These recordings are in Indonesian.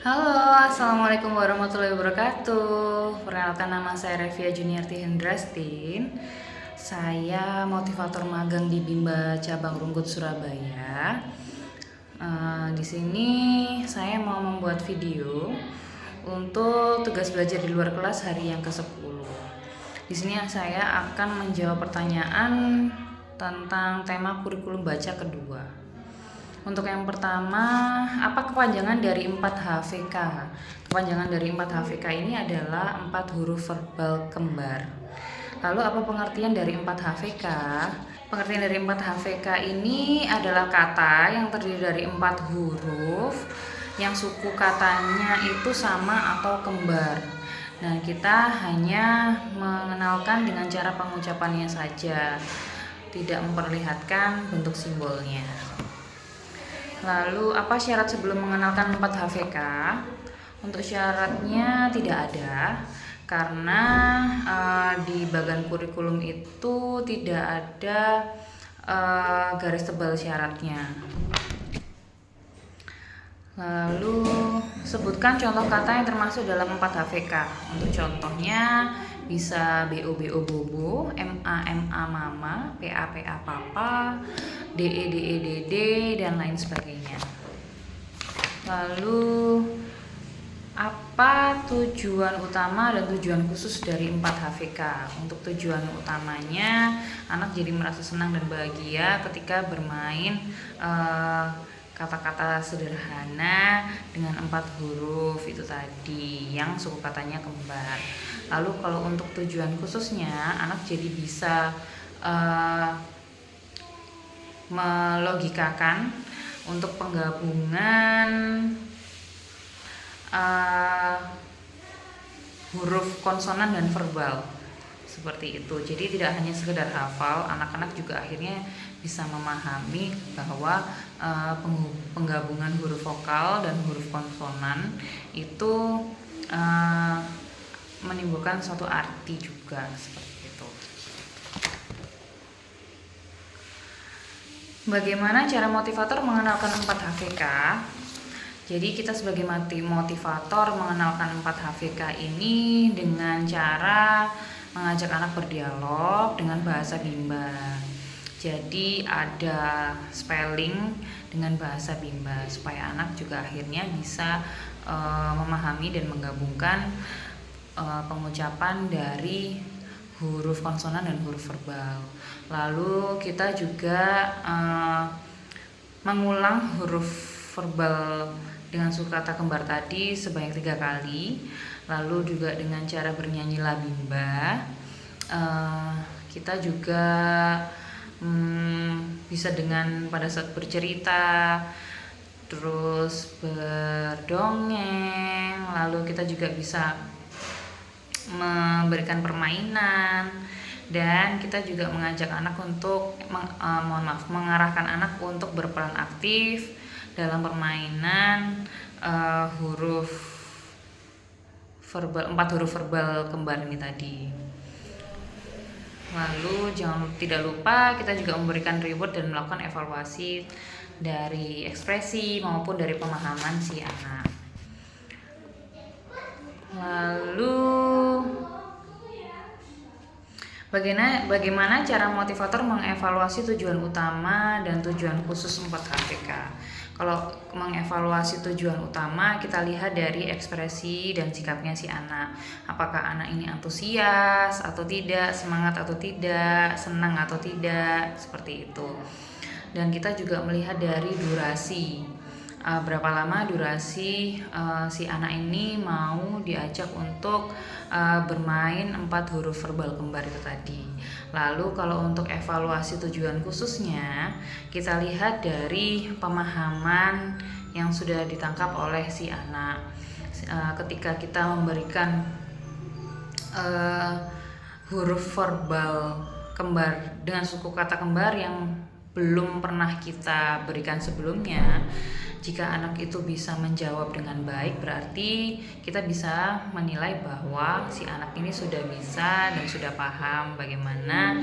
Halo, Assalamualaikum warahmatullahi wabarakatuh. Perkenalkan, nama saya Revia Juniarti Hendrastin. Saya motivator magang di Bimba Cabang Rungkut Surabaya. Di sini saya mau membuat video untuk tugas belajar di luar kelas hari yang ke-10. Di sini saya akan menjawab pertanyaan tentang tema kurikulum baca kedua. Untuk yang pertama, apa kepanjangan dari 4 HVK? Kepanjangan dari 4 HVK ini adalah 4 huruf verbal kembar. Lalu apa pengertian dari 4 HVK? Pengertian dari 4 HVK ini adalah kata yang terdiri dari 4 huruf yang suku katanya itu sama atau kembar. Nah, kita hanya mengenalkan dengan cara pengucapannya saja, tidak memperlihatkan bentuk simbolnya. Lalu, apa syarat sebelum mengenalkan 4 HVK? Untuk syaratnya tidak ada, karena di bagan kurikulum itu tidak ada garis tebal syaratnya. Lalu, sebutkan contoh kata yang termasuk dalam 4 HVK. Untuk contohnya bisa BO bobo, MA mama, PA papa, DE dan lain sebagainya. Lalu, apa tujuan utama dan tujuan khusus dari 4 HVK? Untuk tujuan utamanya, anak jadi merasa senang dan bahagia ketika bermain kata-kata sederhana dengan 4 huruf itu tadi yang suku katanya kembar. Lalu kalau untuk tujuan khususnya, anak jadi bisa melogikakan untuk penggabungan huruf konsonan dan verbal seperti itu. Jadi tidak hanya sekedar hafal, anak-anak juga akhirnya bisa memahami bahwa penggabungan huruf vokal dan huruf konsonan itu menimbulkan suatu arti juga seperti itu. Bagaimana cara motivator mengenalkan 4 HVK? Jadi kita sebagai motivator mengenalkan 4 HVK ini dengan cara mengajak anak berdialog dengan bahasa Bimba. Jadi ada spelling dengan bahasa Bimba supaya anak juga akhirnya bisa memahami dan menggabungkan pengucapan dari huruf konsonan dan huruf verbal. Lalu kita juga mengulang huruf verbal dengan suku kata kembar tadi sebanyak 3 kali. Lalu juga dengan cara bernyanyi La Bimba. Kita juga bisa dengan pada saat bercerita, terus berdongeng. Lalu kita juga bisa memberikan permainan, dan kita juga mengajak anak untuk mengarahkan anak untuk berperan aktif dalam permainan huruf verbal, 4 huruf verbal kembar ini tadi. Lalu tidak lupa kita juga memberikan reward dan melakukan evaluasi dari ekspresi maupun dari pemahaman si anak. Lalu, bagaimana cara motivator mengevaluasi tujuan utama dan tujuan khusus 4 HVK? Kalau mengevaluasi tujuan utama, kita lihat dari ekspresi dan sikapnya si anak. Apakah anak ini antusias atau tidak, semangat atau tidak, senang atau tidak, seperti itu. Dan kita juga melihat dari durasi. Berapa lama durasi si anak ini mau diajak untuk bermain 4 huruf verbal kembar itu tadi. Lalu kalau untuk evaluasi tujuan khususnya, kita lihat dari pemahaman yang sudah ditangkap oleh si anak. Ketika kita memberikan huruf verbal kembar dengan suku kata kembar yang belum pernah kita berikan sebelumnya, jika anak itu bisa menjawab dengan baik, berarti kita bisa menilai bahwa si anak ini sudah bisa dan sudah paham bagaimana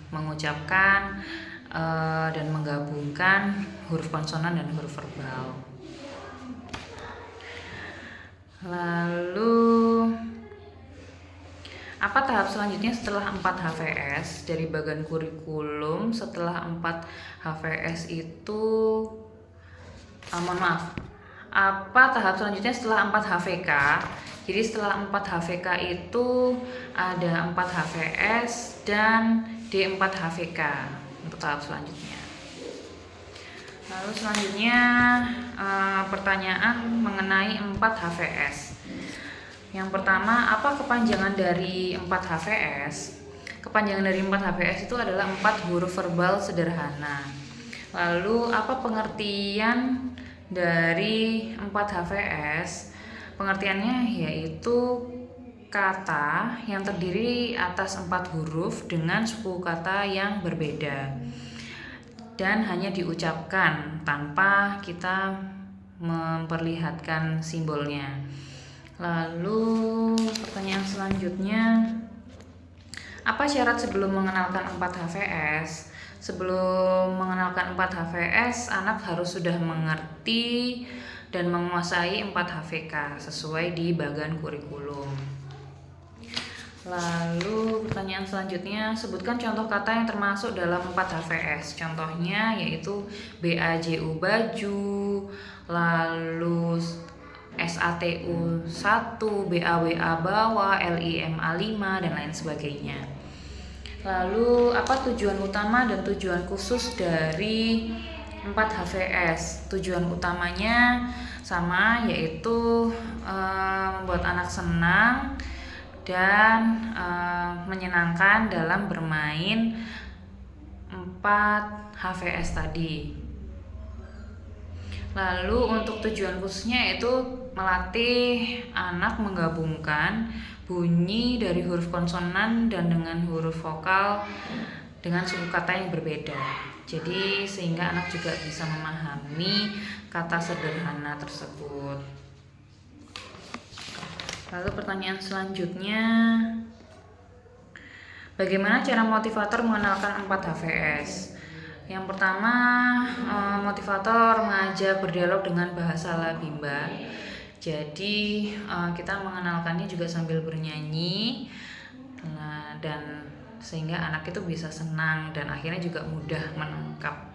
mengucapkan dan menggabungkan huruf konsonan dan huruf verbal. Lalu apa tahap selanjutnya setelah 4 HVS dari bagan kurikulum? Setelah 4 HVS itu mohon maaf. Apa tahap selanjutnya setelah 4 HVK? Jadi setelah 4 HVK itu ada 4 HVS dan D4 HVK untuk tahap selanjutnya. Lalu selanjutnya pertanyaan mengenai 4 HVS. Yang pertama, apa kepanjangan dari 4 HVS? Kepanjangan dari 4 HVS itu adalah 4 huruf verbal sederhana. Lalu apa pengertian dari 4 HVS? Pengertiannya yaitu kata yang terdiri atas 4 huruf dengan suku kata yang berbeda dan hanya diucapkan tanpa kita memperlihatkan simbolnya. Lalu pertanyaan selanjutnya, apa syarat sebelum mengenalkan 4 HVS? Sebelum mengenalkan 4 HVS, anak harus sudah mengerti dan menguasai 4 HVK sesuai di bagan kurikulum. Lalu pertanyaan selanjutnya, sebutkan contoh kata yang termasuk dalam 4 HVS. Contohnya yaitu BAJU baju, lalu SATU 1, BAWA bawa, LIMA 5, dan lain sebagainya. Lalu apa tujuan utama dan tujuan khusus dari 4 HVS? Tujuan utamanya sama, yaitu membuat anak senang dan menyenangkan dalam bermain 4 HVS tadi. Lalu untuk tujuan khususnya yaitu melatih anak menggabungkan bunyi dari huruf konsonan dan dengan huruf vokal dengan suku kata yang berbeda. Jadi sehingga anak juga bisa memahami kata sederhana tersebut. Lalu pertanyaan selanjutnya, bagaimana cara motivator mengenalkan 4 HVS? Yang pertama, motivator mengajak berdialog dengan bahasa Labimba. Jadi kita mengenalkannya juga sambil bernyanyi, dan sehingga anak itu bisa senang dan akhirnya juga mudah menangkap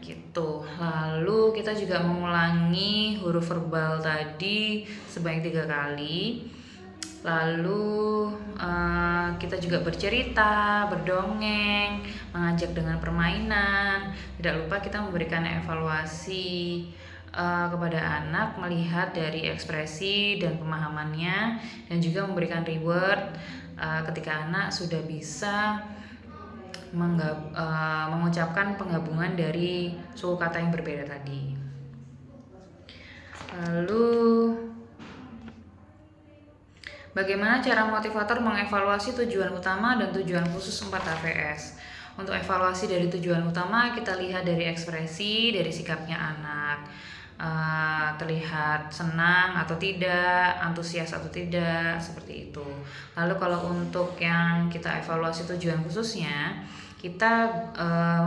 gitu. Lalu kita juga mengulangi huruf verbal tadi sebanyak 3 kali. Lalu kita juga bercerita, berdongeng, mengajak dengan permainan. Tidak lupa kita memberikan evaluasi kepada anak melihat dari ekspresi dan pemahamannya, dan juga memberikan reward ketika anak sudah bisa mengucapkan penggabungan dari suku kata yang berbeda tadi. Lalu bagaimana cara motivator mengevaluasi tujuan utama dan tujuan khusus 4 HVS? Untuk evaluasi dari tujuan utama, kita lihat dari ekspresi, dari sikapnya anak, terlihat senang atau tidak, antusias atau tidak, seperti itu. Lalu kalau untuk yang kita evaluasi tujuan khususnya, kita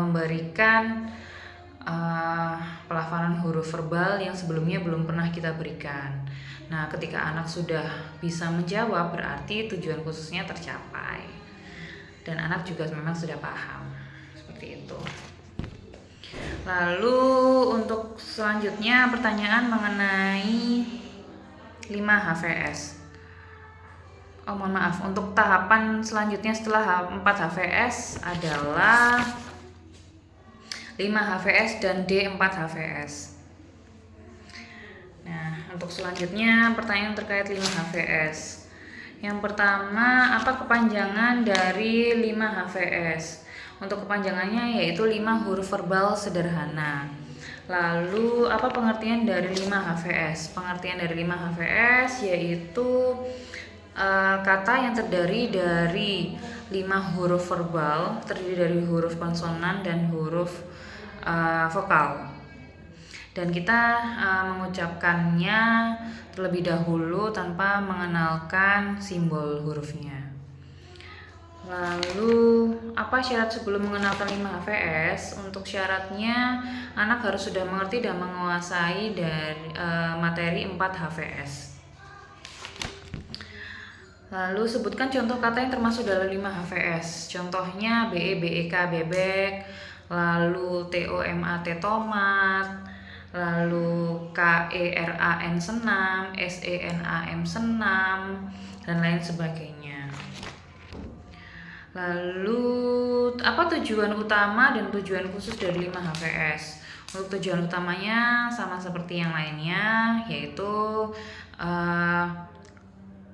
memberikan pelafalan huruf verbal yang sebelumnya belum pernah kita berikan. Nah, ketika anak sudah bisa menjawab, berarti tujuan khususnya tercapai dan anak juga memang sudah paham, seperti itu. Lalu untuk selanjutnya pertanyaan mengenai 5 HVS. Mohon maaf, untuk tahapan selanjutnya setelah 4 HVS adalah 5 HVS dan D4 HVS. Nah, untuk selanjutnya pertanyaan terkait 5 HVS. Yang pertama, apa kepanjangan dari 5 HVS? Untuk kepanjangannya yaitu 5 huruf verbal sederhana. Lalu apa pengertian dari 5 HVS? Pengertian dari 5 HVS yaitu kata yang terdiri dari 5 huruf verbal, terdiri dari huruf konsonan dan huruf vokal. Dan kita mengucapkannya terlebih dahulu tanpa mengenalkan simbol hurufnya. Lalu apa syarat sebelum mengenalkan 5 HVS? Untuk syaratnya anak harus sudah mengerti dan menguasai dari materi 4 HVS. Lalu sebutkan contoh kata yang termasuk dalam 5 HVS. Contohnya BEK bebek, lalu TOMAT tomat, lalu KERAN senam, SENAM senam, dan lain sebagainya. Lalu apa tujuan utama dan tujuan khusus dari 5 HVS? Untuk tujuan utamanya sama seperti yang lainnya, yaitu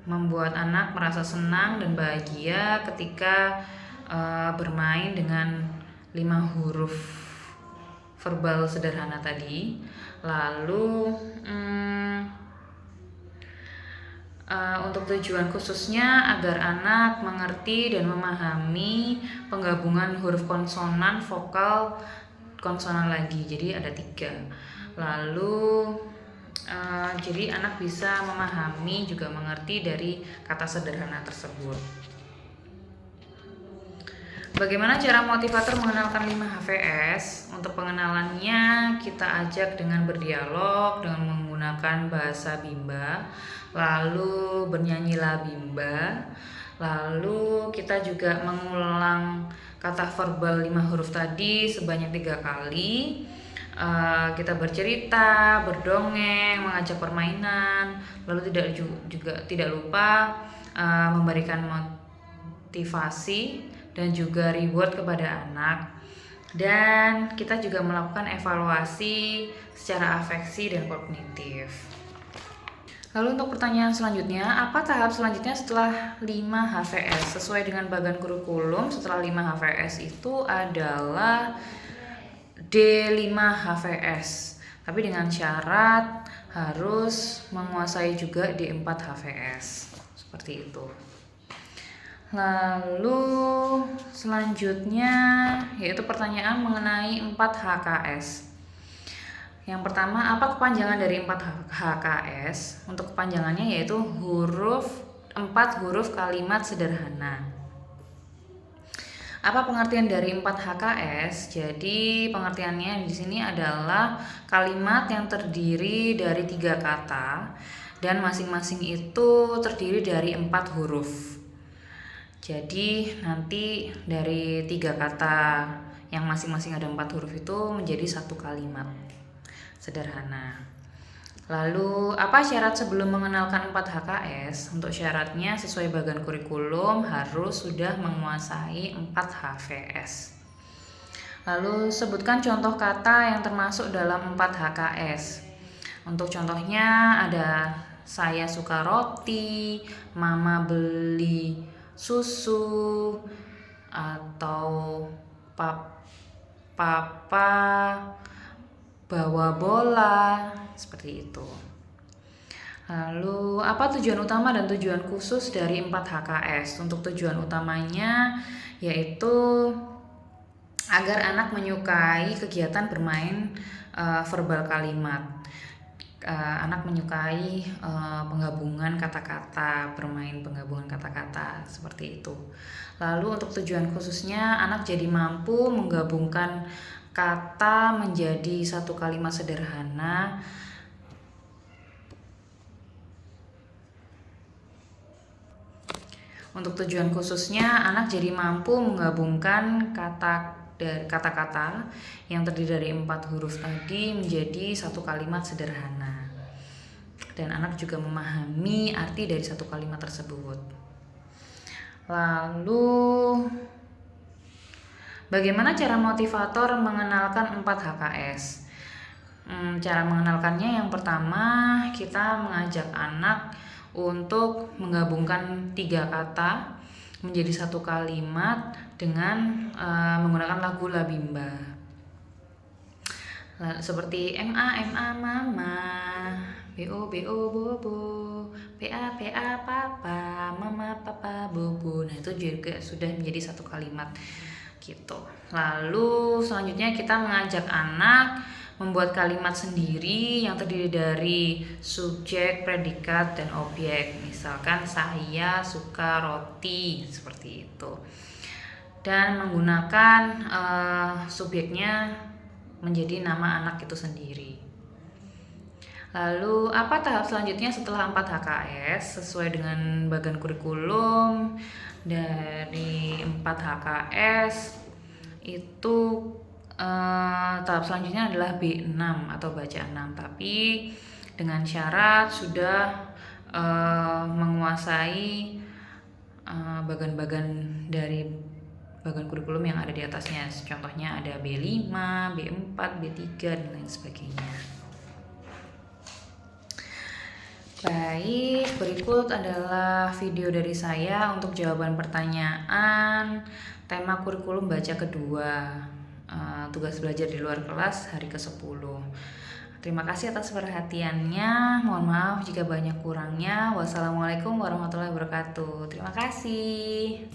membuat anak merasa senang dan bahagia ketika bermain dengan 5 huruf verbal sederhana tadi. Lalu untuk tujuan khususnya agar anak mengerti dan memahami penggabungan huruf konsonan, vokal, konsonan lagi. Jadi ada 3. Lalu jadi anak bisa memahami juga mengerti dari kata sederhana tersebut. Bagaimana cara motivator mengenalkan 5 HVS? Untuk pengenalannya kita ajak dengan berdialog dengan menggunakan bahasa Bimba, lalu bernyanyilah Bimba, lalu kita juga mengulang kata verbal 5 huruf tadi sebanyak 3 kali. Kita bercerita, berdongeng, mengajak permainan, lalu tidak lupa memberikan motivasi dan juga reward kepada anak. Dan kita juga melakukan evaluasi secara afeksi dan kognitif. Lalu untuk pertanyaan selanjutnya, apa tahap selanjutnya setelah 5 HVS? Sesuai dengan bagan kurikulum, setelah 5 HVS itu adalah D5 HVS, tapi dengan syarat harus menguasai juga D4 HVS, seperti itu. Lalu selanjutnya yaitu pertanyaan mengenai 4 HKS. Yang pertama, apa kepanjangan dari 4 HKS? Untuk kepanjangannya yaitu 4 huruf kalimat sederhana. Apa pengertian dari 4 HKS? Jadi pengertiannya di sini adalah kalimat yang terdiri dari 3 kata dan masing-masing itu terdiri dari 4 huruf. Jadi nanti dari 3 kata yang masing-masing ada 4 huruf itu menjadi satu kalimat sederhana. Lalu apa syarat sebelum mengenalkan 4 HKS? Untuk syaratnya sesuai bagan kurikulum harus sudah menguasai 4 HVS. Lalu sebutkan contoh kata yang termasuk dalam 4 HKS. Untuk contohnya ada saya suka roti, mama beli susu, atau papa bawa bola, seperti itu. Lalu apa tujuan utama dan tujuan khusus dari 4 HKS? Untuk tujuan utamanya yaitu agar anak menyukai kegiatan bermain verbal kalimat. Anak menyukai penggabungan kata-kata, bermain penggabungan kata-kata, seperti itu. Lalu untuk tujuan khususnya anak jadi mampu menggabungkan kata menjadi satu kalimat sederhana. Untuk tujuan khususnya anak jadi mampu menggabungkan kata-kata yang terdiri dari 4 huruf tadi menjadi satu kalimat sederhana. Dan anak juga memahami arti dari satu kalimat tersebut. Lalu bagaimana cara motivator mengenalkan 4 HKS? Cara mengenalkannya yang pertama kita mengajak anak untuk menggabungkan 3 kata menjadi satu kalimat dengan menggunakan lagu La Bimba. Seperti MA mama, BO bobo, PA papa, mama papa bobo. Nah itu juga sudah menjadi satu kalimat gitu. Lalu selanjutnya kita mengajak anak membuat kalimat sendiri yang terdiri dari subjek, predikat, dan objek. Misalkan saya suka roti, seperti itu. Dan menggunakan subjeknya menjadi nama anak itu sendiri. Lalu apa tahap selanjutnya setelah 4 HKS sesuai dengan bagan kurikulum dari 4 HKS itu tahap selanjutnya adalah B6 atau baca 6, tapi dengan syarat sudah menguasai bagan-bagan dari bagan kurikulum yang ada di atasnya. Contohnya ada B5, B4, B3 dan lain sebagainya. Baik, berikut adalah video dari saya untuk jawaban pertanyaan tema kurikulum baca kedua, tugas belajar di luar kelas hari ke-10. Terima kasih atas perhatiannya. Mohon maaf jika banyak kurangnya. Wassalamualaikum warahmatullahi wabarakatuh. Terima kasih.